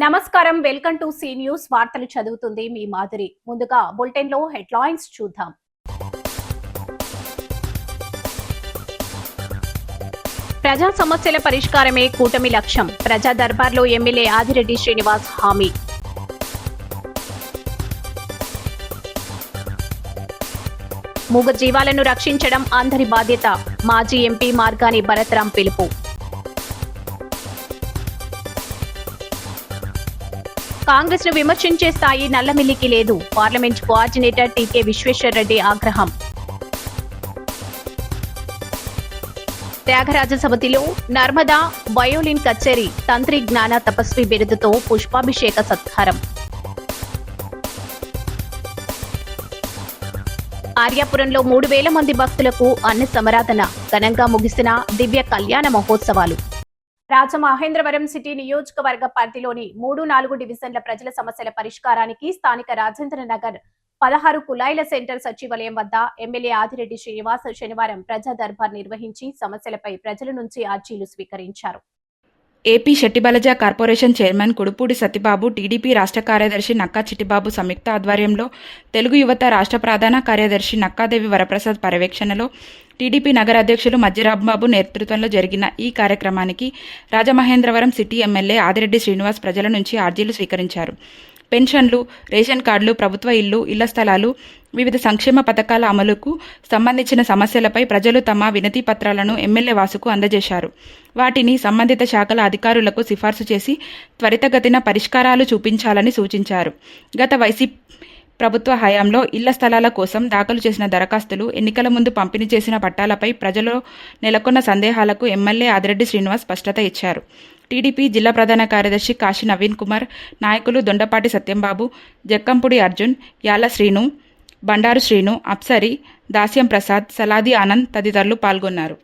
నమస్కారం, welcome to C news. వార్తలు చదువుతుంది మీ మాధురి. ముందుగా బులెటిన్ లో హెడ్లైన్స్ చూద్దాం. ప్రజా సమస్యల పరిష్కారమే కూటమి లక్ష్యం. ప్రజా దర్బార్లో ఎమ్మెల్యే ఆదిరెడ్డి శ్రీనివాస్ హామీ. మూగ జీవాలను రక్షించడం అందరి బాధ్యత. మాజీ ఎంపీ మార్గాని భరత్రాం పిలుపు. కాంగ్రెస్ ను విమర్శించే స్థాయి నల్లమిల్లికి లేదు. పార్లమెంట్ కోఆర్డినేటర్ టీకే విశ్వేశ్వర్ రెడ్డి ఆగ్రహం. త్యాగరాజ సమితిలో నర్మదా వయోలిన్ కచేరీ. తంత్రి జ్ఞాన తపస్వి బిరుదుతో పుష్పాభిషేక సత్కారం. ఆర్యాపురంలో 3,000 మంది భక్తులకు అన్న సమరాధన. ఘనంగా ముగిసిన దివ్య కళ్యాణ మహోత్సవాలు. రాజమహేంద్రవరం సిటీ నియోజకవర్గ పరిధిలోని 3-4 డివిజన్ల ప్రజల సమస్యల పరిష్కారానికి స్థానిక రాజేంద్ర నగర్ 16 కులాయిల సెంటర్ సచివాలయం వద్ద ఎమ్మెల్యే ఆదిరెడ్డి శ్రీనివాస్ శనివారం ప్రజా దర్బార్ నిర్వహించి సమస్యలపై ప్రజల నుంచి అర్జీలు స్వీకరించారు. AP Settibalija corporation chairman Kudupudi Satyababu, TDP రాష్ట్ర కార్యదర్శి నక్కా చిట్టిబాబు సంయుక్త ఆధ్వర్యంలో తెలుగు యువత రాష్ట్ర ప్రధాన కార్యదర్శి నక్కాదేవి వరప్రసాద్ పర్యవేక్షణలో టీడీపీ నగర అధ్యక్షులు మధ్యరాంబాబు నేతృత్వంలో జరిగిన ఈ కార్యక్రమానికి రాజమహేంద్రవరం సిటీ ఎమ్మెల్యే ఆదిరెడ్డి శ్రీనివాస్ ప్రజల నుంచి అర్జీలు స్వీకరించారు. పెన్షన్లు, రేషన్ కార్డులు, ప్రభుత్వ ఇళ్ల స్థలాలు, వివిధ సంక్షేమ పథకాల అమలుకు సంబంధించిన సమస్యలపై ప్రజలు తమ వినతి పత్రాలను ఎమ్మెల్యే వాసుకు అందజేశారు. వాటిని సంబంధిత శాఖల అధికారులకు సిఫార్సు చేసి త్వరితగతిన పరిష్కారాలు చూపించాలని సూచించారు. గత వైసీపీ ప్రభుత్వ హయాంలో ఇళ్ల స్థలాల కోసం దాఖలు చేసిన దరఖాస్తులు, ఎన్నికల ముందు పంపిణీ చేసిన పట్టాలపై ప్రజల్లో నెలకొన్న సందేహాలకు ఎమ్మెల్యే ఆదిరెడ్డి శ్రీనివాస్ స్పష్టత ఇచ్చారు. టీడీపీ జిల్లా ప్రధాన కార్యదర్శి కాశీ నవీన్ కుమార్, నాయకులు దొండపాటి సత్యంబాబు, జక్కంపూడి అర్జున్, యాల శ్రీను, బండారు శ్రీను, అప్సరి, దాస్యం ప్రసాద్, సలాది ఆనంద్ తదితరులు పాల్గొన్నారు.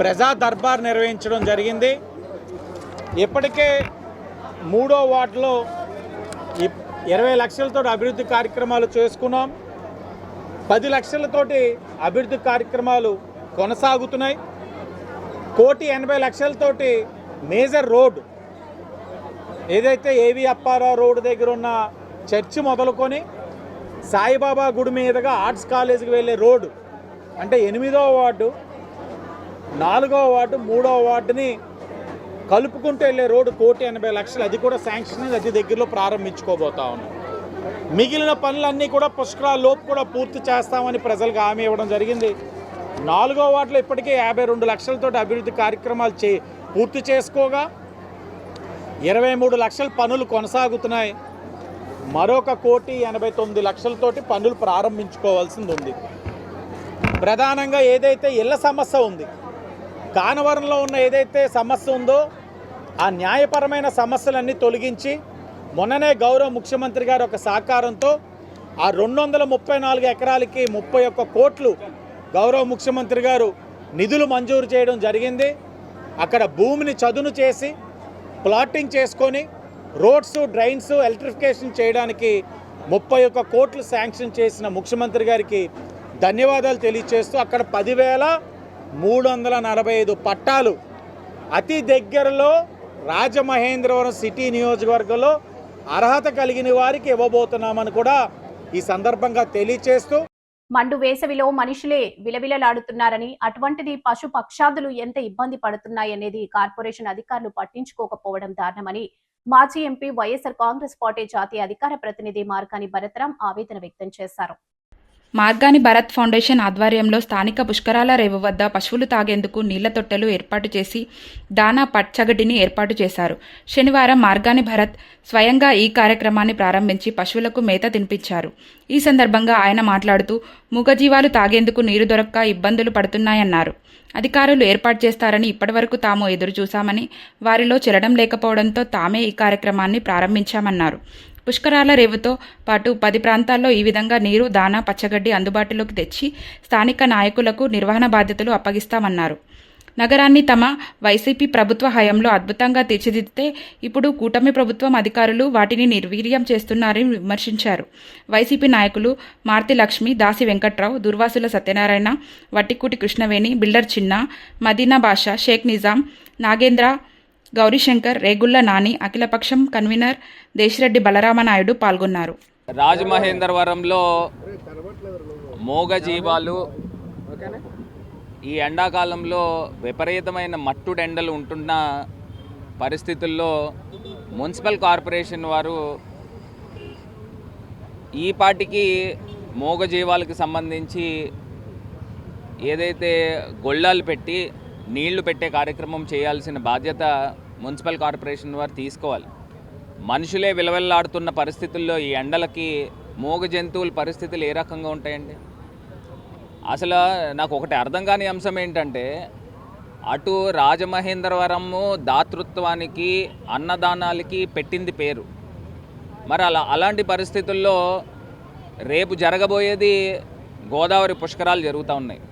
ప్రజా దర్బార్ నిర్వహించడం జరిగింది. ఇప్పటికే 3వ వార్డులో 20 లక్షలతో అభివృద్ధి కార్యక్రమాలు చేసుకున్నాం. 10 లక్షలతోటి అభివృద్ధి కార్యక్రమాలు కొనసాగుతున్నాయి. 1,80,00,000తోటి మేజర్ రోడ్ ఏదైతే ఏవి అప్పారావు రోడ్డు దగ్గర ఉన్న చర్చి మొదలుకొని సాయిబాబా గుడి మీదుగా ఆర్ట్స్ కాలేజీకి వెళ్ళే రోడ్డు, అంటే 8వ వార్డు, 4వ వార్డు, 3వ వార్డుని కలుపుకుంటూ వెళ్ళే రోడ్డు 1,80,00,000. అది కూడా శాంక్షన్ అతి దగ్గరలో ప్రారంభించుకోబోతా ఉన్నాం. మిగిలిన పనులన్నీ కూడా పుష్కరాల లోపు కూడా పూర్తి చేస్తామని ప్రజలకు హామీ ఇవ్వడం జరిగింది. 4వ వార్డులో ఇప్పటికే 52 లక్షలతో అభివృద్ధి కార్యక్రమాలు పూర్తి చేసుకోగా 23 లక్షల పనులు కొనసాగుతున్నాయి. మరొక 1,89,00,000తోటి పనులు ప్రారంభించుకోవాల్సింది ఉంది. ప్రధానంగా ఏదైతే ఇళ్ల సమస్య ఉంది, కానవరంలో ఉన్న ఏదైతే సమస్య ఉందో ఆ న్యాయపరమైన సమస్యలన్నీ తొలగించి మొన్ననే గౌరవ ముఖ్యమంత్రి గారు ఒక సహకారంతో ఆ 234 ఎకరాలకి 31 కోట్లు గౌరవ ముఖ్యమంత్రి గారు నిధులు మంజూరు చేయడం జరిగింది. అక్కడ భూమిని చదును చేసి ప్లాటింగ్ చేసుకొని రోడ్స్, డ్రైన్స్, ఎలక్ట్రిఫికేషన్ చేయడానికి 31 కోట్లు శాంక్షన్ చేసిన ముఖ్యమంత్రి గారికి ధన్యవాదాలు తెలియజేస్తూ అక్కడ 10,345 పట్టాలు అతి దగ్గరలో రాజమహేంద్రవరం సిటీ నియోజకవర్గంలో అర్హత కలిగిన వారికి ఇవ్వబోతున్నామని కూడా ఈ సందర్భంగా తెలియజేస్తూ, మండు వేసవిలో మనుషులే విలవిలలాడుతున్నారని, అటువంటిది పశు పక్షాదులు ఎంత ఇబ్బంది పడుతున్నాయనేది కార్పొరేషన్ అధికారులు పట్టించుకోకపోవడం దారుణమని మాజీ ఎంపీ వైఎస్ఆర్ కాంగ్రెస్ పార్టీ జాతీయ అధికార ప్రతినిధి మార్గాని భరత్రాం ఆవేదన వ్యక్తం చేశారు. మార్గాని భరత్ ఫౌండేషన్ ఆధ్వర్యంలో స్థానిక పుష్కరాల రేవు వద్ద పశువులు తాగేందుకు నీళ్ల తొట్టెలు ఏర్పాటు చేసి దానా పచ్చగడ్డిని ఏర్పాటు చేశారు. శనివారం మార్గాని భరత్ స్వయంగా ఈ కార్యక్రమాన్ని ప్రారంభించి పశువులకు మేత తినిపించారు. ఈ సందర్భంగా ఆయన మాట్లాడుతూ మూగజీవాలు తాగేందుకు నీరు దొరక్క ఇబ్బందులు పడుతున్నాయన్నారు. అధికారులు ఏర్పాటు చేస్తారని ఇప్పటివరకు తాము ఎదురు చూశామని, వారిలో చెరడం లేకపోవడంతో తామే ఈ కార్యక్రమాన్ని ప్రారంభించామన్నారు. పుష్కరాల రేవుతో పాటు 10 ప్రాంతాల్లో ఈ విధంగా నీరు, దానా, పచ్చగడ్డి అందుబాటులోకి తెచ్చి స్థానిక నాయకులకు నిర్వహణ బాధ్యతలు అప్పగిస్తామన్నారు. నగరాన్ని తమ వైసీపీ ప్రభుత్వ హయాంలో అద్భుతంగా తీర్చిదిద్దితే ఇప్పుడు కూటమి ప్రభుత్వం అధికారులు వాటిని నిర్వీర్యం చేస్తున్నారని విమర్శించారు. వైసీపీ నాయకులు మార్తి లక్ష్మి, దాసి వెంకట్రావు, దుర్వాసుల సత్యనారాయణ, వట్టికూటి కృష్ణవేణి, బిల్డర్ చిన్న, మదీనా బాషా, షేక్ నిజాం, నాగేంద్ర, గౌరీశంకర్, రేగుళ్ల నాని, అఖిలపక్షం కన్వీనర్ దేశిరెడ్డి బలరామనాయుడు పాల్గొన్నారు. రాజమహేంద్రవరంలో మూగజీవాలు ఈ ఎండాకాలంలో విపరీతమైన మట్టుడెండలు ఉంటున్న పరిస్థితుల్లో మున్సిపల్ కార్పొరేషన్ వారు ఈ పాటికి మూగజీవాలకు సంబంధించి ఏదైతే గొళ్ళాలు పెట్టి నీళ్లు పెట్టే కార్యక్రమం చేయాల్సిన బాధ్యత మున్సిపల్ కార్పొరేషన్ వారు తీసుకోవాలి. మనుషులే విలవిల్లాడుతున్న పరిస్థితుల్లో ఈ ఎండలకి మూగ జంతువుల పరిస్థితులు ఏ రకంగా ఉంటాయండి? అసలు నాకు ఒకటి అర్థం కాని అంశం ఏంటంటే, అటు రాజమహేంద్రవరము దాతృత్వానికి అన్నదానాలకి పెట్టింది పేరు. మరి అలాంటి పరిస్థితుల్లో రేపు జరగబోయేది గోదావరి పుష్కరాలు జరుగుతూ ఉన్నాయి.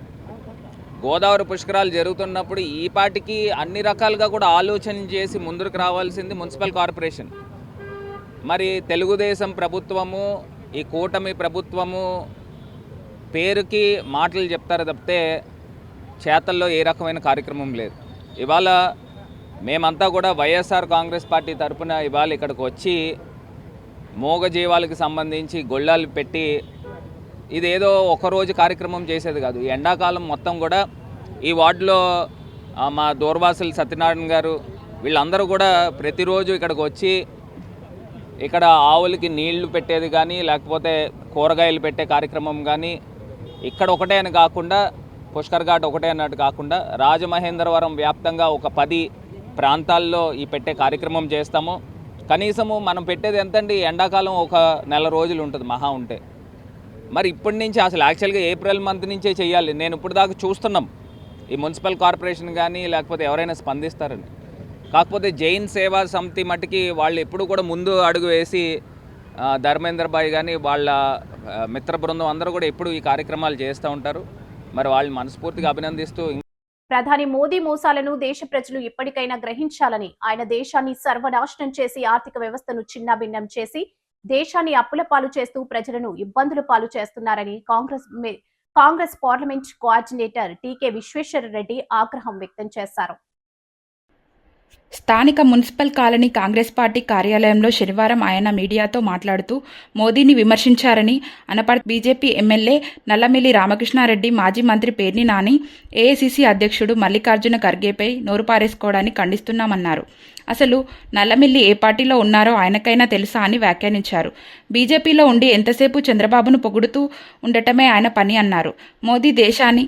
గోదావరి పుష్కరాలు జరుగుతున్నప్పుడు ఈ పాటికి అన్ని రకాలుగా కూడా ఆలోచన చేసి ముందుకు రావాల్సింది మున్సిపల్ కార్పొరేషన్. మరి తెలుగుదేశం ప్రభుత్వము, ఈ కూటమి ప్రభుత్వము పేరుకి మాటలు చెప్తారు తప్పితే చేతల్లో ఏ రకమైన కార్యక్రమం లేదు. ఇవాళ మేమంతా కూడా వైఎస్ఆర్ కాంగ్రెస్ పార్టీ తరఫున ఇవాళ ఇక్కడికి వచ్చి మూగజీవాలకు సంబంధించి గొళ్ళాలు పెట్టి ఇదేదో ఒకరోజు కార్యక్రమం చేసేది కాదు. ఈ ఎండాకాలం మొత్తం కూడా ఈ వార్డులో మా దూర్వాసులు సత్యనారాయణ గారు వీళ్ళందరూ కూడా ప్రతిరోజు ఇక్కడికి వచ్చి ఇక్కడ ఆవులకి నీళ్లు పెట్టేది కానీ, లేకపోతే కూరగాయలు పెట్టే కార్యక్రమం కానీ, ఇక్కడ ఒకటే అని కాకుండా పుష్కర్ ఘాట్ ఒకటే అన్నట్టు కాకుండా రాజమహేంద్రవరం వ్యాప్తంగా ఒక 10 ప్రాంతాల్లో ఈ పెట్టే కార్యక్రమం చేస్తాము. కనీసము మనం పెట్టేది ఎంతండి? ఎండాకాలం ఒక నెల రోజులు ఉంటుంది మహా ఉంటే. మరి ఇప్పటి నుంచి అసలు యాక్చువల్గా ఏప్రిల్ మంత్ నుంచే చేయాలి. నేను ఇప్పుడు దాకా చూస్తున్నాం ఈ మున్సిపల్ కార్పొరేషన్ కానీ లేకపోతే ఎవరైనా స్పందిస్తారని. కాకపోతే జైన్ సేవా సమితి మట్టుకి వాళ్ళు ఎప్పుడు కూడా ముందు అడుగు వేసి ధర్మేంద్ర భాయ్ కానీ వాళ్ళ మిత్ర బృందం అందరూ కూడా ఎప్పుడు ఈ కార్యక్రమాలు చేస్తూ ఉంటారు. మరి వాళ్ళని మనస్ఫూర్తిగా అభినందిస్తూ, ప్రధాని మోదీ మోసాలను దేశ ప్రజలు ఇప్పటికైనా గ్రహించాలని, ఆయన దేశాన్ని సర్వనాశనం చేసి ఆర్థిక వ్యవస్థను చిన్నాభిన్నం చేసి దేశాన్ని అప్పుల పాలు చేస్తూ ప్రజలను ఇబ్బందుల పాలు చేస్తున్నారని కాంగ్రెస్ పార్లమెంట్ కోఆర్డినేటర్ టీకే విశ్వేశ్వర రెడ్డి ఆగ్రహం వ్యక్తం చేశారు. స్థానిక మున్సిపల్ కాలనీ కాంగ్రెస్ పార్టీ కార్యాలయంలో శనివారం ఆయన మీడియాతో మాట్లాడుతూ మోదీని విమర్శించారని, అనపర్తి బీజేపీ ఎమ్మెల్యే నల్లమిల్లి రామకృష్ణారెడ్డి, మాజీ మంత్రి పేర్ని నాని, ఏఐసీసీ అధ్యక్షుడు మల్లికార్జున ఖర్గేపై నోరు పారేసుకోవడాన్ని ఖండిస్తున్నామన్నారు. అసలు నల్లమిల్లి ఏ పార్టీలో ఉన్నారో ఆయనకైనా తెలుసా అని వ్యాఖ్యానించారు. బీజేపీలో ఉండి ఎంతసేపు చంద్రబాబును పొగుడుతూ ఉండటమే ఆయన పని అన్నారు. మోదీ దేశాన్ని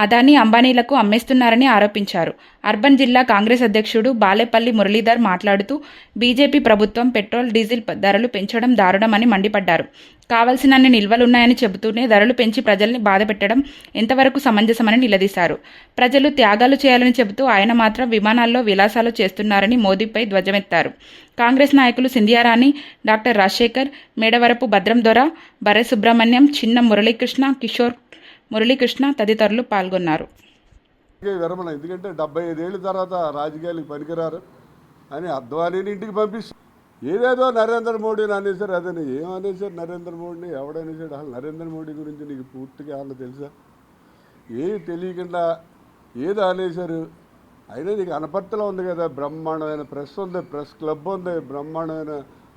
అదానీ, అంబానీలకు అమ్మేస్తున్నారని ఆరోపించారు. అర్బన్ జిల్లా కాంగ్రెస్ అధ్యక్షుడు బాలేపల్లి మురళీధర్ మాట్లాడుతూ బీజేపీ ప్రభుత్వం పెట్రోల్, డీజిల్ ధరలు పెంచడం దారుణమని మండిపడ్డారు. కావలసినన్ని నిల్వలున్నాయని చెబుతూనే ధరలు పెంచి ప్రజల్ని బాధపెట్టడం ఎంతవరకు సమంజసమని నిలదీశారు. ప్రజలు త్యాగాలు చేయాలని చెబుతూ ఆయన మాత్రం విమానాల్లో విలాసాలు చేస్తున్నారని మోదీపై ధ్వజమెత్తారు. కాంగ్రెస్ నాయకులు సింధియారాణి, డాక్టర్ రాజశేఖర్, మేడవరపు భద్రం దొర, బర్రె సుబ్రహ్మణ్యం, చిన్న మురళీకృష్ణ, కిషోర్ మురళీకృష్ణ తదితరులు పాల్గొన్నారు. విరమణ, ఎందుకంటే 75 ఏళ్ళ తర్వాత రాజకీయాలకు పనికిరారు అని అద్వానీని ఇంటికి పంపిస్తారు. ఏదేదో నరేంద్ర మోడీని అనేసారు. అదని ఏమనేసారు నరేంద్ర మోడీని? ఎవడనేసాడు? అసలు నరేంద్ర మోడీ గురించి నీకు పూర్తిగా ఏమన్నా తెలుసా? ఏమి తెలియకుండా ఏదో అనేసారు. అయినా నీకు అనపర్తిలో ఉంది కదా, బ్రహ్మాండమైన ప్రెస్ ఉంది, ప్రెస్ క్లబ్ ఉంది, బ్రహ్మాండమైన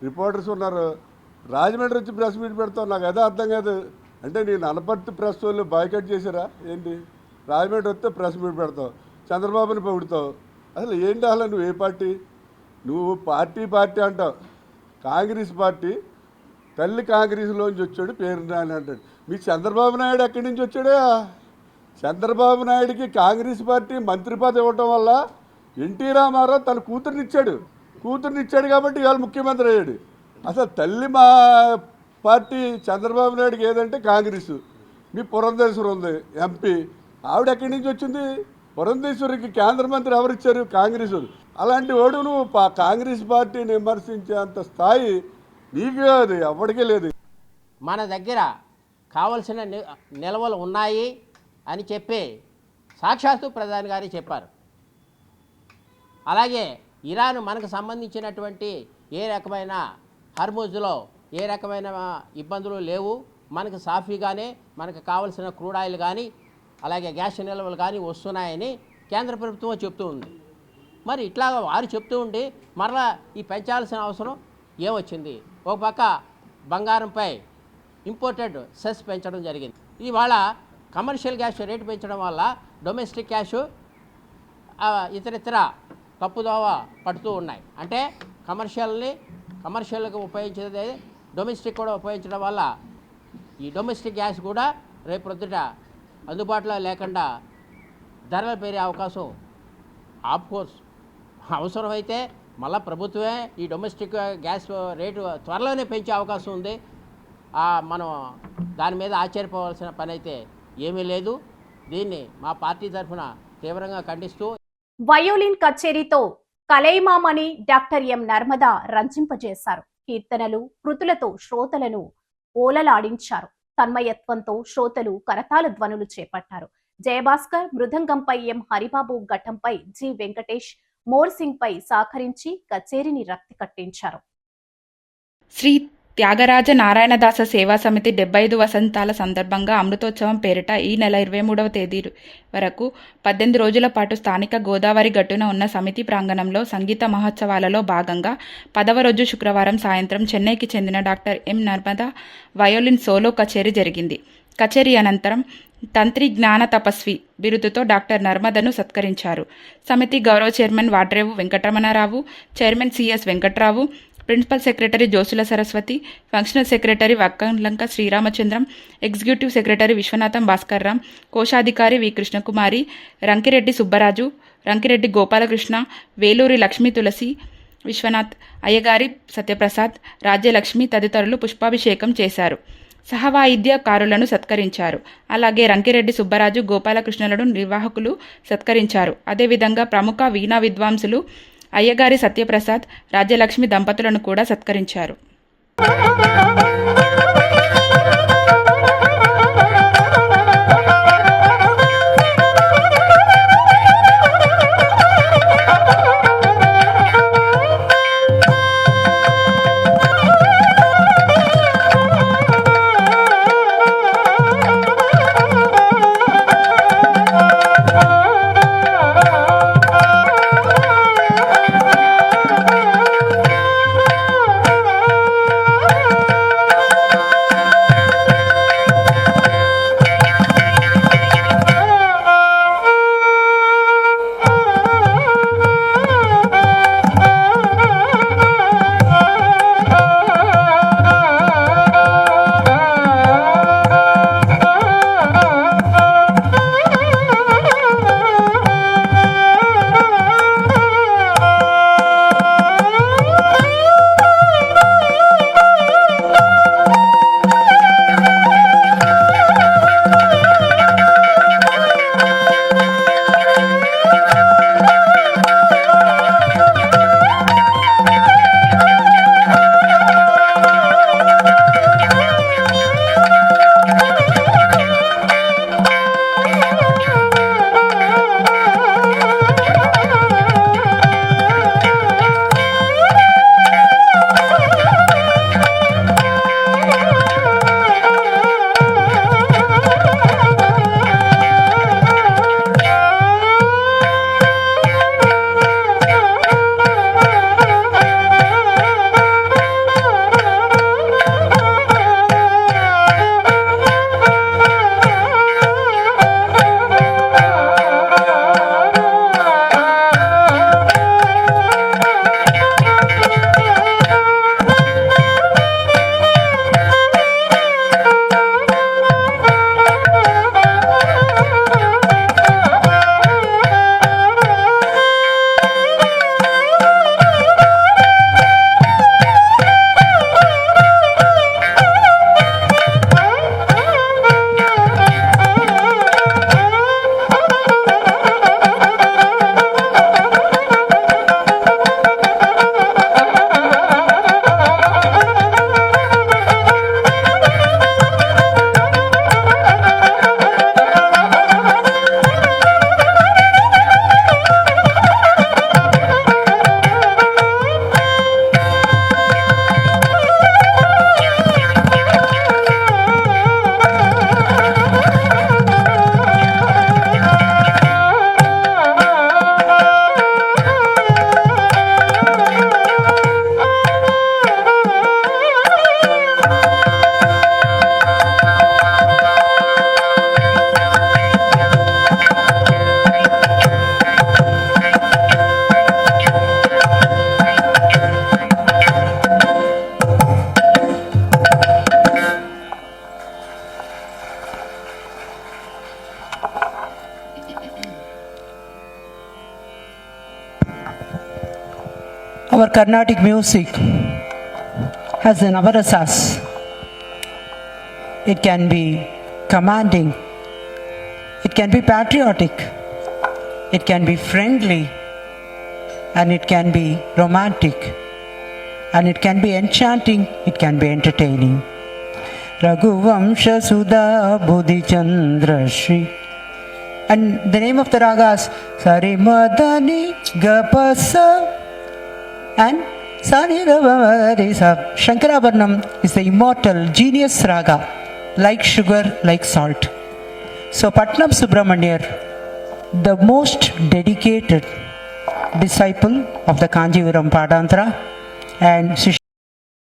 రిపోర్టర్స్ ఉన్నారు. రాజమండ్రి వచ్చి ప్రెస్ మీట్ పెడతావు, నాకు అదే అర్థం కాదు. అంటే నేను అనపర్తి ప్రెస్ వాళ్ళు బాయ్కట్ చేశారా ఏంటి? రాజమండ్రి వస్తే ప్రెస్ మీట్ పెడతావు, చంద్రబాబుని పొగుడుతావు. అసలు ఏంటి? అసలు నువ్వు ఏ పార్టీ? నువ్వు పార్టీ అంటావు. కాంగ్రెస్ పార్టీ, తల్లి కాంగ్రెస్లోంచి వచ్చాడు పేరు నాని అంటాడు. మీ చంద్రబాబు నాయుడు ఎక్కడి నుంచి వచ్చాడా? చంద్రబాబు నాయుడికి కాంగ్రెస్ పార్టీ మంత్రి పదవి ఇవ్వటం వల్ల ఎన్టీ రామారావు తన కూతుర్నిచ్చాడు కాబట్టి ఇవాళ ముఖ్యమంత్రి అయ్యాడు. అసలు తల్లి మా పార్టీ చంద్రబాబు నాయుడికి ఏదంటే కాంగ్రెస్. మీ పురంధేశ్వరి ఉంది ఎంపీ, ఆవిడ ఎక్కడి నుంచి వచ్చింది? పురంధేశ్వరికి కేంద్ర మంత్రి ఎవరిచ్చారు? కాంగ్రెస్. అలాంటి వాడు నువ్వు కాంగ్రెస్ పార్టీని విమర్శించేంత స్థాయి నీకు కాదు, ఎవరికీ లేదు. మన దగ్గర కావలసిన నిల్వలు ఉన్నాయి అని చెప్పి సాక్షాత్తు ప్రధాని గారే చెప్పారు. అలాగే ఇరాన్ మనకు సంబంధించినటువంటి ఏ రకమైన హర్ముజ్లో ఏ రకమైన ఇబ్బందులు లేవు, మనకు సాఫీగానే మనకు కావలసిన క్రూడ్ ఆయిల్ కానీ అలాగే గ్యాస్ నిల్వలు కానీ వస్తున్నాయని కేంద్ర ప్రభుత్వం చెప్తూ ఉంది. మరి ఇట్లా వారు చెప్తూ ఉండి మరలా ఈ పెంచాల్సిన అవసరం ఏమొచ్చింది? ఒక పక్క బంగారంపై ఇంపోర్టెడ్ సెస్ పెంచడం జరిగింది. ఇవాళ కమర్షియల్ గ్యాస్ రేటు పెంచడం వల్ల డొమెస్టిక్ క్యాష్ ఇతరితర తప్పుదోవ పడుతూ ఉన్నాయి. అంటే కమర్షియల్గా ఉపయోగించేది డొమెస్టిక్ కూడా ఉపయోగించడం వల్ల ఈ డొమెస్టిక్ గ్యాస్ కూడా రేపు ప్రొద్దుట అందుబాటులో లేకుండా ధరలు పెరిగే అవకాశం ఆఫ్కోర్స్ అవసరమైతే మళ్ళీ ప్రభుత్వమే ఈ డొమెస్టిక్ గ్యాస్ రేటు త్వరలోనే పెంచే అవకాశం ఉంది. మనం దాని మీద ఆశ్చర్యపోవాల్సిన పని అయితే ఏమీ లేదు. దీన్ని మా పార్టీ తరఫున తీవ్రంగా ఖండిస్తూ వయోలిన్ కచేరీతో కలైమామణి డాక్టర్ ఎం నర్మదా రంజింపజేశారు. కీర్తనలు కృతులతో శ్రోతలను ఓలలాడించారు. తన్మయత్వంతో శ్రోతలు కరతాళ ధ్వనులు చేపట్టారు. జయభాస్కర్ మృదంగంపై ఎం హరిబాబు, ఘట్టంపై జి వెంకటేష్, మోర్సింగ్ పై సహకరించి కచేరీని రక్తి కట్టించారు. శ్రీ త్యాగరాజ నారాయణదాస సేవా సమితి 75 వసంతాల సందర్భంగా అమృతోత్సవం పేరిట ఈ నెల 23వ తేదీ వరకు 18 రోజుల పాటు స్థానిక గోదావరి గట్టున ఉన్న సమితి ప్రాంగణంలో సంగీత మహోత్సవాలలో భాగంగా 10వ రోజు శుక్రవారం సాయంత్రం చెన్నైకి చెందిన doctor M Narmada violin solo కచేరీ జరిగింది. కచేరీ అనంతరం తంత్రి జ్ఞాన తపస్వి బిరుదుతో డాక్టర్ నర్మదను సత్కరించారు. సమితి గౌరవ chairman Vadrevu Venkataramanarao, chairman CS Venkatrao, principal secretary Josula Saraswati, functional secretary Vakkalanka Sriramachandram, executive secretary Viswanatham Bhaskarram, కోశాధికారి వి కృష్ణకుమారి, రంకిరెడ్డి సుబ్బరాజు, రంకిరెడ్డి గోపాలకృష్ణ, వేలూరి లక్ష్మీ తులసి, విశ్వనాథ్, అయ్యగారి సత్యప్రసాద్, రాజ్యలక్ష్మి తదితరులు పుష్పాభిషేకం చేశారు. సహవాయిద్యకారులను సత్కరించారు. అలాగే రంకిరెడ్డి సుబ్బరాజు, గోపాలకృష్ణలను నిర్వాహకులు సత్కరించారు. అదేవిధంగా ప్రముఖ వీణా విద్వాంసులు అయ్యగారి సత్యప్రసాద్, రాజ్యలక్ష్మి దంపతులను కూడా సత్కరించారు. Carnatic music has the Navarasas. It can be commanding, it can be patriotic, it can be friendly, and it can be romantic, and it can be enchanting, it can be entertaining. Raghuvamsha Sudha Buddhi Chandra Shri. And the name of the ragas Sari Madani Gapasa and Sani Ravarisa. Shankarabharanam is the immortal genius raga, like sugar, like salt. So Patnam Subramanyar, the most dedicated disciple of the Kanjivaram Padantra, and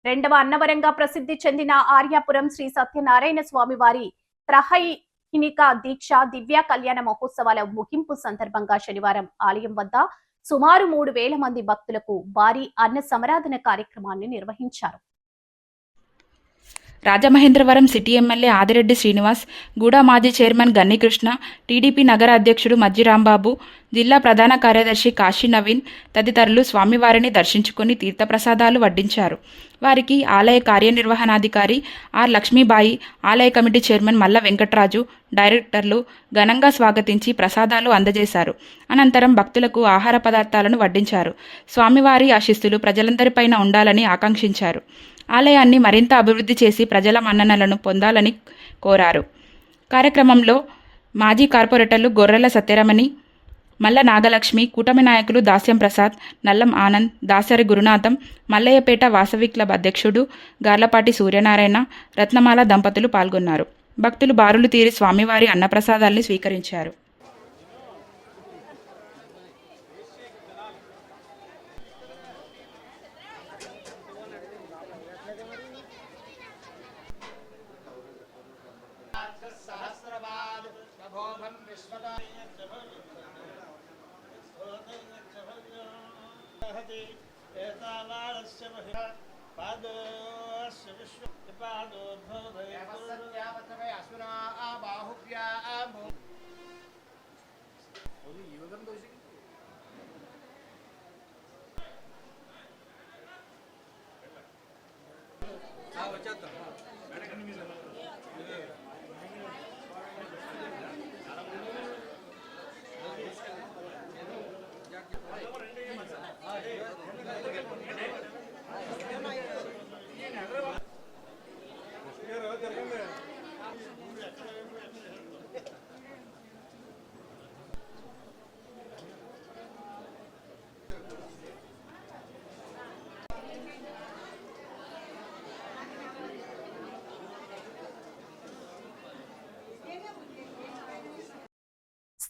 రెండవ అన్నవరంగా ప్రసిద్ధి చెందిన ఆర్యాపురం శ్రీ సత్యనారాయణ స్వామి వారి త్రహైహినిక దీక్ష దివ్య కళ్యాణ మహోత్సవాల ముగింపు సందర్భంగా శనివారం ఆలయం వద్ద సుమారు 3,000 మంది భక్తులకు భారీ అన్న సమరాధన కార్యక్రమాన్ని నిర్వహించారు. రాజమహేంద్రవరం సిటీ ఎమ్మెల్యే ఆదిరెడ్డి శ్రీనివాస్, గూడా మాజీ చైర్మన్ గన్నికృష్ణ, టీడీపీ నగర అధ్యక్షుడు మజ్జిరాంబాబు, జిల్లా ప్రధాన కార్యదర్శి కాశీ నవీన్ తదితరులు స్వామివారిని దర్శించుకుని తీర్థప్రసాదాలు వడ్డించారు. వారికి ఆలయ కార్యనిర్వహణాధికారి ఆర్ లక్ష్మీబాయి, ఆలయ కమిటీ చైర్మన్ మల్ల వెంకట్రాజు, డైరెక్టర్లు ఘనంగా స్వాగతించి ప్రసాదాలు అందజేశారు. అనంతరం భక్తులకు ఆహార పదార్థాలను వడ్డించారు. స్వామివారి ఆశీస్సులు ప్రజలందరిపైన ఉండాలని ఆకాంక్షించారు. ఆలయాన్ని మరింత అభివృద్ధి చేసి ప్రజల మన్ననలను పొందాలని కోరారు. కార్యక్రమంలో మాజీ కార్పొరేటర్లు గొర్రెల సత్యరమణి, మల్ల నాగలక్ష్మి, కూటమి నాయకులు దాస్యం ప్రసాద్, నల్లం ఆనంద్, దాసరి గురునాథం, మల్లయ్యపేట వాసవి క్లబ్ అధ్యక్షుడు గార్లపాటి సూర్యనారాయణ, రత్నమాల దంపతులు పాల్గొన్నారు. భక్తులు బారులు తీరి స్వామివారి అన్నప్రసాదాల్ని స్వీకరించారు.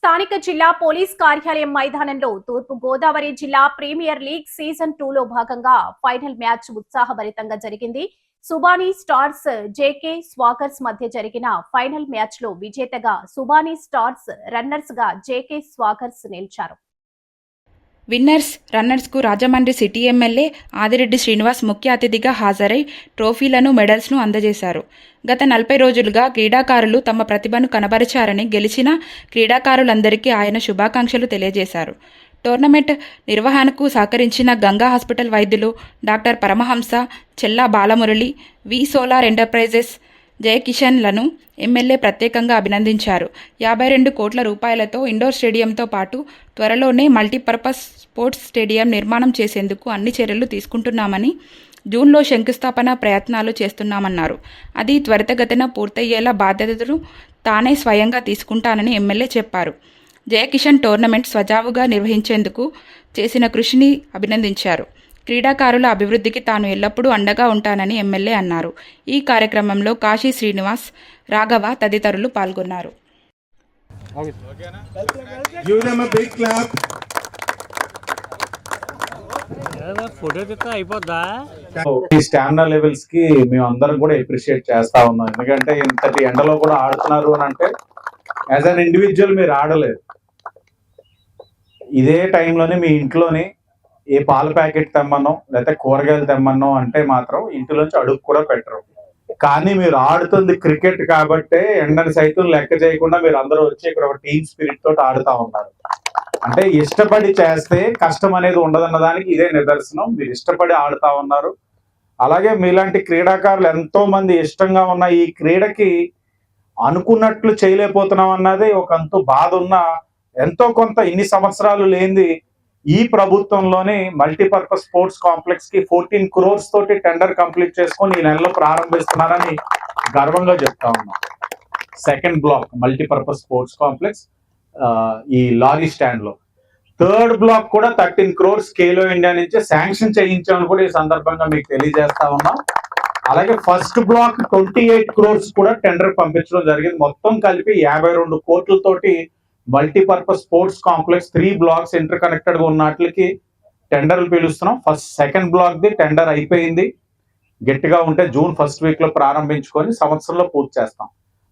స్థానిక జిల్లా పోలీస్ కార్యాలయం మైదానంలో తూర్పు గోదావరి జిల్లా ప్రీమియర్ లీగ్ సీజన్ 2లో భాగంగా ఫైనల్ మ్యాచ్ ఉత్సాహభరితంగా జరిగింది. సుబానీ స్టార్స్ జేకే స్వాగర్స్ మధ్య జరిగిన ఫైనల్ మ్యాచ్ లో విజేతగా సుబానీ స్టార్స్, రన్నర్స్ గా జేకే స్వాగర్స్ నిలిచారు. విన్నర్స్, రన్నర్స్కు రాజమండ్రి సిటీ ఎమ్మెల్యే ఆదిరెడ్డి శ్రీనివాస్ ముఖ్య అతిథిగా హాజరై ట్రోఫీలను, మెడల్స్ను అందజేశారు. గత 40 రోజులుగా క్రీడాకారులు తమ ప్రతిభను కనబరిచారని గెలిచిన క్రీడాకారులందరికీ ఆయన శుభాకాంక్షలు తెలియజేశారు. టోర్నమెంట్ నిర్వహణకు సహకరించిన గంగా హాస్పిటల్ వైద్యులు డాక్టర్ పరమహంస, చెల్లా బాలమురళి, వి సోలార్ ఎంటర్ప్రైజెస్ జయకిషన్లను ఎమ్మెల్యే ప్రత్యేకంగా అభినందించారు. 52 కోట్ల రూపాయలతో ఇండోర్ స్టేడియంతో పాటు త్వరలోనే మల్టీపర్పస్ స్పోర్ట్స్ స్టేడియం నిర్మాణం చేసేందుకు అన్ని చర్యలు తీసుకుంటున్నామని, జూన్లో శంకుస్థాపన ప్రయత్నాలు చేస్తున్నామన్నారు. అది త్వరితగతిన పూర్తయ్యేలా బాధ్యతను తానే స్వయంగా తీసుకుంటానని ఎమ్మెల్యే చెప్పారు. జయకిషన్ టోర్నమెంట్ సజావుగా నిర్వహించేందుకు చేసిన కృషిని అభినందించారు. క్రీడాకారుల అభివృద్ధికి తాను ఎల్లప్పుడూ అండగా ఉంటానని ఎమ్మెల్యే అన్నారు. ఈ కార్యక్రమంలో కాశీ శ్రీనివాస్, రాఘవ తదితరులు పాల్గొన్నారు. ఈ స్టామినా లెవెల్స్ కి మేము అందరం కూడా అప్రిషియేట్ చేస్తా ఉన్నాం. ఎందుకంటే ఇంతటి ఎండలో కూడా ఆడుతున్నారు అని అంటే యాజ్ అన్ ఇండివిజువల్ మీరు ఆడలేరు. ఇదే టైంలోనే మీ ఇంట్లోని ఏ పాల ప్యాకెట్ తెమ్మనో లేకపోతే కూరగాయలు తెమ్మనో అంటే మాత్రం ఇంటిలోంచి అడుగు కూడా పెట్టరు. కానీ మీరు ఆడుతుంది క్రికెట్ కాబట్టే ఎండని సైతం లెక్క చేయకుండా మీరు అందరూ వచ్చి ఇక్కడ ఒక టీమ్ స్పిరిట్ తోటి ఆడుతా ఉన్నారు. అంటే ఇష్టపడి చేస్తే కష్టం అనేది ఉండదన్న దానికి ఇదే నిదర్శనం. మీరు ఇష్టపడి ఆడుతా ఉన్నారు. అలాగే మీలాంటి క్రీడాకారులు ఎంతో మంది ఇష్టంగా ఉన్న ఈ క్రీడకి అనుకున్నట్లు చేయలేకపోతున్నాం అన్నది ఒక అంతు బాధ ఉన్న, ఎంతో కొంత ఇన్ని సంవత్సరాలు లేనిది ఈ ప్రభుత్వంలోనే మల్టీపర్పస్ స్పోర్ట్స్ కాంప్లెక్స్ కి 14 crores తోటి టెండర్ కంప్లీట్ చేసుకొని ఈ నెలలో ప్రారంభిస్తున్నారని గర్వంగా చెప్తా ఉన్నాం. Second block multipurpose sports complex ఈ లారీ స్టాండ్ లో, థర్డ్ బ్లాక్ కూడా 13 crores ఖేలో ఇండియా నుంచి శాంక్షన్ చేయించామని కూడా ఈ సందర్భంగా మీకు తెలియజేస్తా ఉన్నాం. అలాగే ఫస్ట్ బ్లాక్ 28 crores కూడా టెండర్ పంపించడం జరిగింది. మొత్తం కలిపి 52 కోట్లతోటి multipurpose sports complex 3 blocks inter connected గా ఉన్నట్లకి టెండర్లు పిలుస్తున్నాం. సెకండ్ బ్లాక్ ది టెండర్ అయిపోయింది. గట్టిగా ఉంటే జూన్ ఫస్ట్ వీక్ లో ప్రారంభించుకొని సంవత్సరంలో పూర్తి చేస్తాం.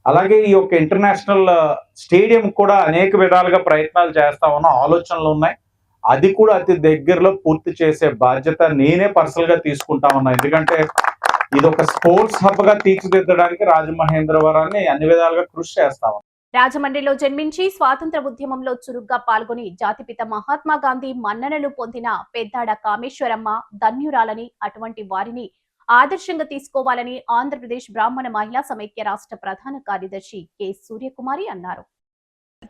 అలాగే ఈ యొక్క ఇంటర్నేషనల్ స్టేడియం కూడా అనేక విధాలుగా ప్రయత్నాలు చేస్తా ఉన్నాం, ఆలోచనలు ఉన్నాయి. అది కూడా అతి దగ్గరలో పూర్తి చేసే బాధ్యత నేనే పర్సనల్ గా తీసుకుంటా ఉన్నా. ఎందుకంటే ఇది ఒక స్పోర్ట్స్ హబ్ గా తీర్చిదిద్దడానికి రాజమహేంద్రవరాన్ని అన్ని విధాలుగా కృషి చేస్తా ఉన్నాం. రాజమండ్రిలో జన్మించి స్వాతంత్ర ఉద్యమంలో చురుగ్గా పాల్గొని జాతిపిత మహాత్మా గాంధీ మన్ననలు పొందిన పెద్దాడ కామేశ్వరమ్మ ధన్యురాలని, అటువంటి వారిని ఆదర్శంగా తీసుకోవాలని ఆంధ్రప్రదేశ్ బ్రాహ్మణ మహిళా సమైక్య రాష్ట్ర ప్రధాన కార్యదర్శి కె సూర్యకుమారి అన్నారు.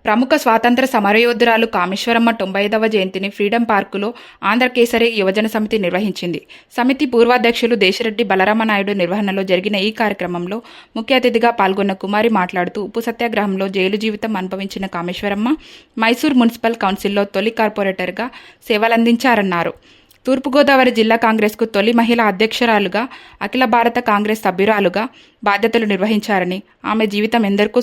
ప్రముఖ స్వాతంత్ర సమరయోధురాలు కామేశ్వరమ్మ 95వ జయంతిని ఫ్రీడమ్ పార్కులో ఆంధ్రకేసరి యువజన సమితి నిర్వహించింది. సమితి పూర్వాధ్యక్షులు దేశిరెడ్డి బలరామనాయుడు నిర్వహణలో జరిగిన ఈ కార్యక్రమంలో ముఖ్య అతిథిగా పాల్గొన్న కుమారి మాట్లాడుతూ ఉప్పు సత్యాగ్రహంలో జైలు జీవితం అనుభవించిన కామేశ్వరమ్మ మైసూర్ మున్సిపల్ కౌన్సిల్లో తొలి కార్పొరేటర్గా సేవలందించారన్నారు. తూర్పుగోదావరి జిల్లా కాంగ్రెస్కు తొలి మహిళా అధ్యక్షురాలుగా, అఖిల భారత కాంగ్రెస్ సభ్యురాలుగా బాధ్యతలు నిర్వహించారని, ఆమె జీవితం ఎందరికో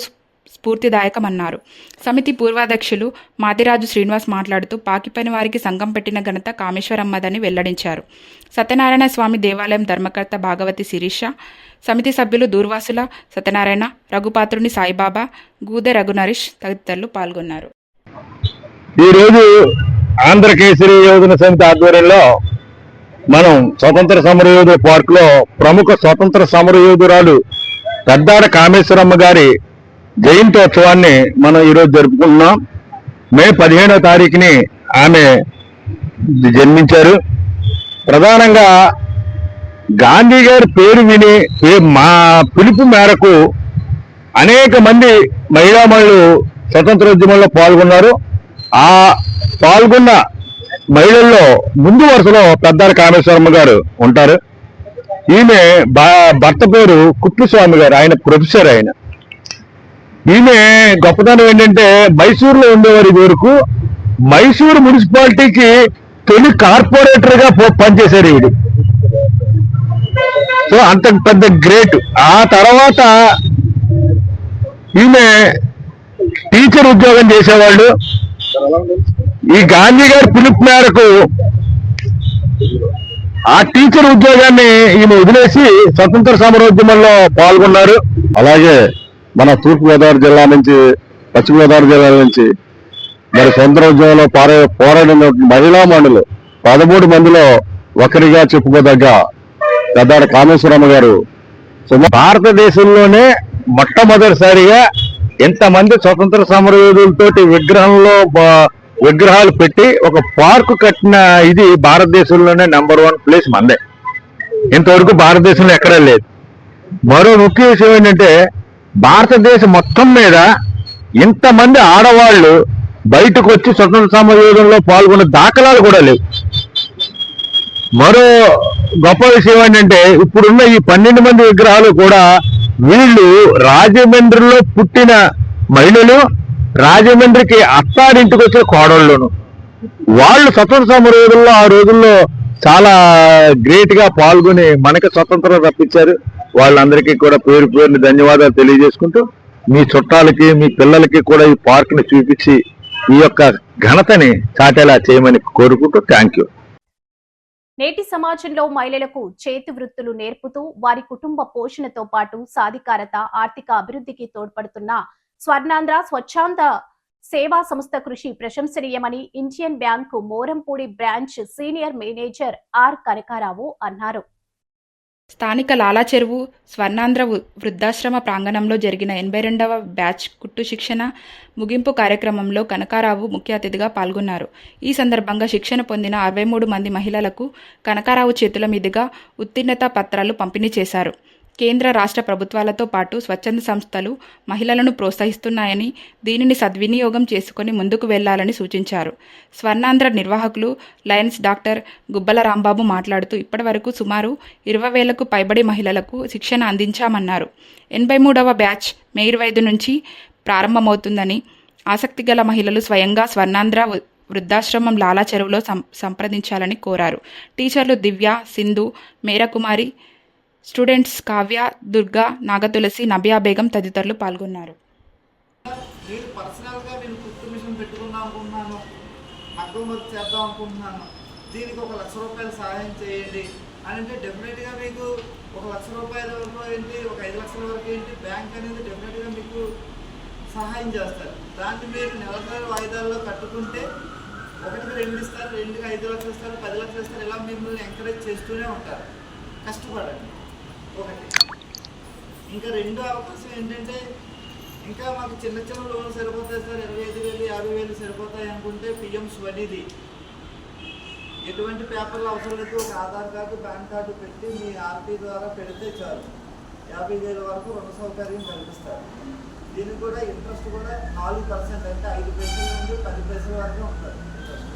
స్ఫూర్తిదాయకమన్నారు. సమితి పూర్వాధ్యక్షులు మాదిరాజు శ్రీనివాస్ మాట్లాడుతూ పాకిపోయిన వారికి సంఘం పెట్టిన ఘనత కామేశ్వరమ్మదని వెల్లడించారు. సత్యనారాయణ స్వామి దేవాలయం ధర్మకర్త భాగవతి శిరీష, సమితి సభ్యులు దూర్వాసుల సత్యనారాయణ, రఘుపాత్రుని సాయిబాబా, గూదె రఘునరీష్ తదితరులు పాల్గొన్నారు. ఈరోజు ఆంధ్రకేసరి యోజన సమితి ఆధ్వర్యంలో మనం స్వతంత్ర సమరయోధుల పార్కులో ప్రముఖ స్వతంత్ర సమరయోధురాలు పెద్దాడ కామేశ్వరమ్మ గారి జయంతోత్సవాన్ని మనం ఈరోజు జరుపుకుంటున్నాం. మే 15వ తారీఖుని ఆమె జన్మించారు. ప్రధానంగా గాంధీ గారి పేరు విని మా పిలుపు మేరకు అనేక మంది మహిళామణులు స్వతంత్రోద్యమంలో పాల్గొన్నారు. ఆ పాల్గొన్న మహిళల్లో ముందు వరుసలో పెద్దాడ కామేశ్వరమ్మ గారు ఉంటారు. ఈమె భర్త పేరు కుట్లుస్వామి గారు, ఆయన ప్రొఫెసర్. ఈమె గొప్పతనం ఏంటంటే మైసూరులో ఉండేవారి వరకు మైసూరు మున్సిపాలిటీకి తొలి కార్పొరేటర్ గా పనిచేశారు ఈవిడ. సో అంత పెద్ద గ్రేట్. ఆ తర్వాత ఈమె టీచర్ ఉద్యోగం చేసేవాళ్ళు. ఈ గాంధీ గారి పిలుపు మేరకు ఆ టీచర్ ఉద్యోగాన్ని ఈమె వదిలేసి స్వతంత్ర సమరోద్యమంలో పాల్గొన్నారు. అలాగే మన తూర్పుగోదావరి జిల్లా నుంచి, పశ్చిమ గోదావరి జిల్లా నుంచి మరి స్వతంత్రోద్యమంలో పోరాడిన మహిళామణులు 13 మందిలో ఒకరిగా చెప్పుకోదగ్గ పెద్దాడ కామేశ్వరమ్మ గారు భారతదేశంలోనే మొట్టమొదటిసారిగా ఎంతమంది స్వతంత్ర సమరయోధులతోటి విగ్రహాలు పెట్టి ఒక పార్కు కట్టిన ఇది భారతదేశంలోనే నెంబర్ 1 ప్లేస్ మందే. ఇంతవరకు భారతదేశంలో ఎక్కడా లేదు. మరో ముఖ్య విషయం ఏంటంటే భారతదేశం మొత్తం మీద ఇంతమంది ఆడవాళ్లు బయటకు వచ్చి స్వతంత్ర సమరయోధంలో పాల్గొన్న దాఖలాలు కూడా లేవు. మరో గొప్ప విషయం ఏంటంటే ఇప్పుడున్న ఈ 12 మంది విగ్రహాలు కూడా వీళ్ళు రాజమండ్రిలో పుట్టిన మహిళలు, రాజమండ్రికి అత్తారింటికి వచ్చిన కోడళ్ళను. వాళ్ళు స్వతంత్ర సమరయోధుల్లో ఆ రోజుల్లో చాలా గ్రేట్ గా పాల్గొని మనకి స్వతంత్రం రప్పించారు. వాళ్ళందరికీ కూడా పేరు పేరుని ధన్యవాదాలు తెలియజేసుకుంటూ మీ చుట్టాలకి, మీ పిల్లలకి కూడా ఈ పార్క్ ని చూపించి ఈ యొక్క ఘనతని చాటేలా చేయమని కోరుకుంటూ థ్యాంక్ యూ. నేటి సమాజంలో మహిళలకు చేతి వృత్తులు నేర్పుతూ వారి కుటుంబ పోషణతో పాటు సాధికారత, ఆర్థిక అభివృద్ధికి తోడ్పడుతున్న స్వర్ణాంధ్ర స్వచ్ఛంద సేవా సంస్థ కృషి ప్రశంసనీయమని Indian bank Morampudi branch senior manager R Kanakarao అన్నారు. స్థానిక లాలా చెరువు స్వర్ణాంధ్ర వృద్ధాశ్రమ ప్రాంగణంలో జరిగిన 82వ బ్యాచ్ కుట్టు శిక్షణ ముగింపు కార్యక్రమంలో కనకారావు ముఖ్య అతిథిగా పాల్గొన్నారు. ఈ సందర్భంగా శిక్షణ పొందిన 63 మంది మహిళలకు కనకారావు చేతుల మీదుగా ఉత్తీర్ణత పత్రాలు పంపిణీ చేశారు. కేంద్ర రాష్ట్ర ప్రభుత్వాలతో పాటు స్వచ్ఛంద సంస్థలు మహిళలను ప్రోత్సహిస్తున్నాయని, దీనిని సద్వినియోగం చేసుకుని ముందుకు వెళ్లాలని సూచించారు. స్వర్ణాంధ్ర నిర్వాహకులు లయన్స్ డాక్టర్ గుబ్బల రాంబాబు మాట్లాడుతూ ఇప్పటివరకు సుమారు 20,000కు పైబడి మహిళలకు శిక్షణ అందించామన్నారు. 83వ బ్యాచ్ మే 25 నుంచి ప్రారంభమవుతుందని, ఆసక్తి గల మహిళలు స్వయంగా స్వర్ణాంధ్ర వృద్ధాశ్రమం లాలా చెరువులో సంప్రదించాలని కోరారు. టీచర్లు దివ్య, సింధు, మేరకుమారి, స్టూడెంట్స్ కావ్య, దుర్గా, నాగతులసి, నబియా బేగం తదితరులు పాల్గొన్నారు. నేను పర్సనల్గా నేను కుట్టు మిషన్ పెట్టుకుందాం అనుకుంటున్నాను, మగ్గం వర్క్ చేద్దాం అనుకుంటున్నాను, దీనికి ₹1,00,000 సహాయం చేయండి అని అంటే డెఫినెట్గా మీకు ₹1,00,000 వరకు ఏంటి, ఒక 5 లక్షల వరకు ఏంటి, బ్యాంక్ అనేది డెఫినెట్గా మీకు సహాయం చేస్తారు. దాన్ని మీరు నెల వాయిదాల్లో కట్టుకుంటే 1కి 2 ఇస్తారు, 2కి 5 లక్షలు ఇస్తారు, 10 లక్షలు ఇస్తారు. ఇలా మిమ్మల్ని ఎంకరేజ్ చేస్తూనే ఉంటారు. కష్టపడండి. ఒకటి. ఇంకా రెండో అవకాశం ఏంటంటే, ఇంకా మాకు చిన్న చిన్న లోన్లు సరిపోతాయి సార్, 25,000 50,000 సరిపోతాయి అనుకుంటే పిఎం స్వనిధి, ఎటువంటి పేపర్లు అవసరం లేదు, ఒక ఆధార్ కార్డు, పాన్ కార్డు పెట్టి మీ ఆర్పీ ద్వారా పెడితే చాలు 50,000 వరకు రుణ సౌకర్యం కల్పిస్తారు. దీనికి కూడా ఇంట్రెస్ట్ కూడా 4%, అంటే 5 పైసల నుండి 10 పైసల వరకు ఉంటుంది ఇంట్రెస్ట్.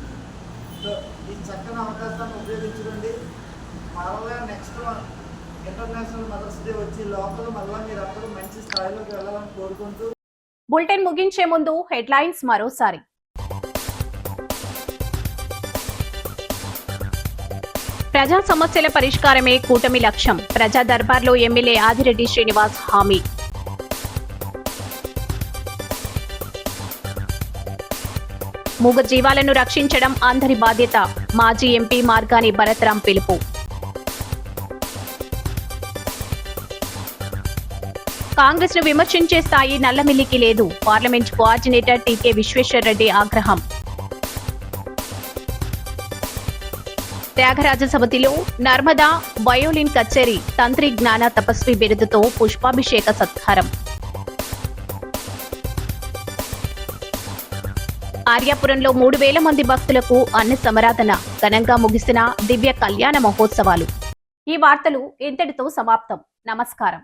సో ఈ చక్కని అవకాశాన్ని ఉపయోగించుకోండి. మరలా నెక్స్ట్ ఇంటర్నేషనల్ మదర్స్ డే వచ్చి లోపల మళ్ళీ మీరందరూ మంచి స్థాయిలోకి వెళ్ళాలని కోరుకుంటూ బులెటిన్ ముగించే ముందు హెడ్లైన్స్ మరోసారి. ప్రజా సమస్యల పరిష్కారమే కూటమి లక్ష్యం. ప్రజా దర్బార్లో ఎమ్మెల్యే ఆదిరెడ్డి శ్రీనివాస్ హామీ. మూగ జీవాలను రక్షించడం అందరి బాధ్యత. మాజీ ఎంపీ మార్గాని భరత్రాం పిలుపు. కాంగ్రెస్ ను విమర్శించే స్థాయి నల్లమిల్లికి లేదు. పార్లమెంట్ కోఆర్డినేటర్ టీకే విశ్వేశ్వర్ రెడ్డి ఆగ్రహం. త్యాగరాజ సమితిలో నర్మదా వయోలిన్ కచేరీ, తంత్రి జ్ఞాన తపస్వి బిరుదుతో పుష్పాభిషేక సత్కారం. ఆర్యాపురంలో 3,000 మంది భక్తులకు అన్న సమరాధన, ఘనంగా ముగిసిన దివ్య కళ్యాణ మహోత్సవాలు. ఈ వార్తలు ఇంతటితో సమాప్తం. నమస్కారం.